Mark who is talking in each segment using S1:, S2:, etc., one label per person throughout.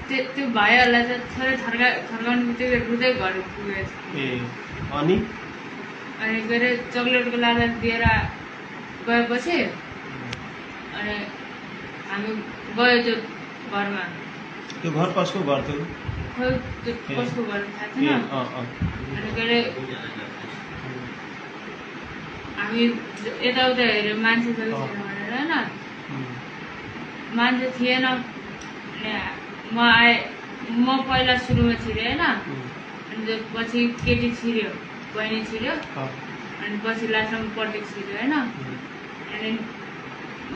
S1: त्यो भाइहरूलाई चाहिँ थोरै थर्काउनु बित्तिकै रुँदै घर पुगेछ।
S2: अनि
S1: के अरे चक्लेटको लालच दिएर गएपछि अनि हामी गयो त्यो घरमा।
S2: त्यो घर कसको घर थियो?
S1: खोइ त्यो कसको घर थाहा छैन। अनि के अरे हामी यताउता हेऱ्यो मान्छे छैन भनेर होइन, मान्छे थिएन। अनि म पहिला सुरुमा छिरेँ होइन, अनि पछि केटी छिर्यो, बहिनी छिर्यो, अनि पछि लास्टमा प्रतीक छिर्यो होइन। अनि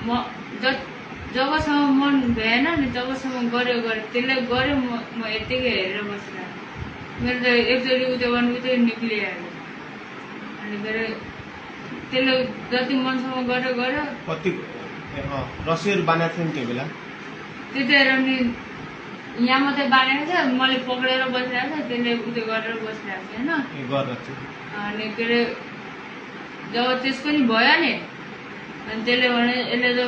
S1: म जबसम्म मन भएन नि तबसम्म गऱ्यो त्यसले गऱ्यो, म यत्तिकै हेरेर बसिरहेको। मेरो त एकचोटि उयो गर्नु बित्तिकै निक्लिहाल्यो। अनि के अरे त्यसले जति मनसम्म गऱ्यो।
S2: कति रस्सीहरू बाँधेको थियो नि त्यो बेला?
S1: त्यतिखेर नि यहाँ मात्रै बाँधेको थियो, मैले पक्रेर बसिरहेको थिएँ, त्यसले उयो गरेर बसिरहेको थिएँ होइन। अनि के अरे जब त्यसको नि भयो नि, अनि त्यसले भने यसले त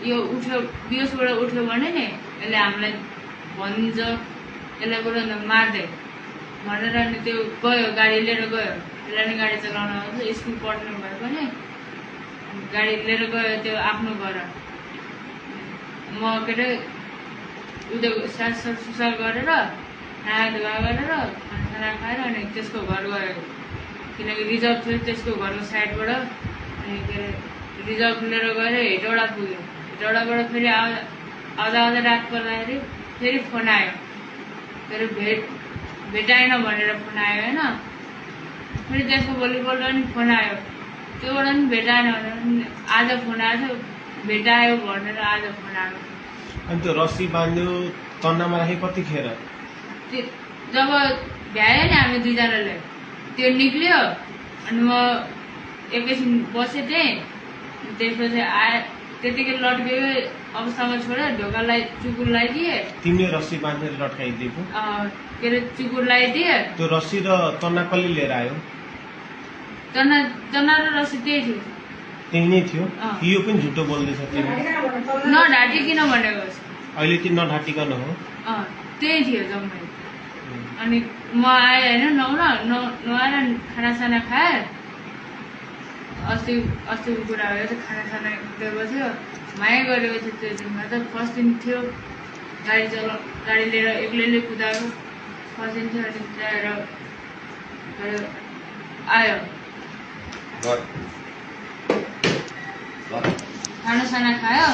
S1: यो उठ्यो बिहोसबाट उठ्यो भने नि यसले हामीलाई भनिदिन्छ, यसलाई बरु मार्दै भनेर अनि त्यो गयो, गाडी लिएर गयो। त्यसलाई नि गाडी चलाउन आउँछ, स्कुल पढ्नु भए पनि गाडी लिएर गयो त्यो आफ्नो घर। म के अरे उयो सुसा गरेर नुहाधुवा गरेर खाना खाएर अनि त्यसको घर गयो, किनकि रिजर्भ थियो त्यसको घरको साइडबाट। अनि के अरे रिजर्भ लिएर गएर हेटौडा पुग्यो। हेटौडाबाट फेरि आउँदा रात पर्दाखेरि फेरि फोन आयो, के अरे भेटाएन भनेर फोन आयो होइन। फेरि त्यसको भोलिपल्ट नि फोन आयो, त्योबाट पनि भेटाएन भनेर आज फोन आएको थियो, भेटायो भनेर आज फोन आयो।
S2: अनि त्यो रस्सी बाँध्यो तन्नामा राखे कतिखेर?
S1: जब भ्यायो नि हामी दुईजनाले, त्यो निक्ल्यो। अनि म एकैछिन बसेँ त्यहीँ, त्यसपछि त्यतिकै लट्केको अवस्थामा छोडेर ढोकालाई चुकुर लगाइदिए।
S2: तिमीले रस्सी बाँधेर लट्काइदिएको?
S1: के अरे चुकुर लगाइदिए। त्यो
S2: रस्सी र तन्ना कसले लिएर आयो?
S1: तन्ना र रस्सी त्यही थियो।
S2: त्यही नै थियो? यो पनि झुटो बोल्दैछ तिमी?
S1: नढाँटिकन भनेको।
S2: अहिले चाहिँ नढाँटिकन हो?
S1: त्यही थियो जम्मै। अनि म आएँ होइन, नुहाएर खानासाना खाएँ। अस्तिको कुरा भयो त्यो खानासाना दिएको थियो, माया गरेको थियो त्यो दिनमा। त फर्स्ट दिन थियो, गाडी लिएर एक्लैले कुदाएको फर्स्ट दिन थियो। अनि त्यहाँबाट आयो, खानासाना खायो।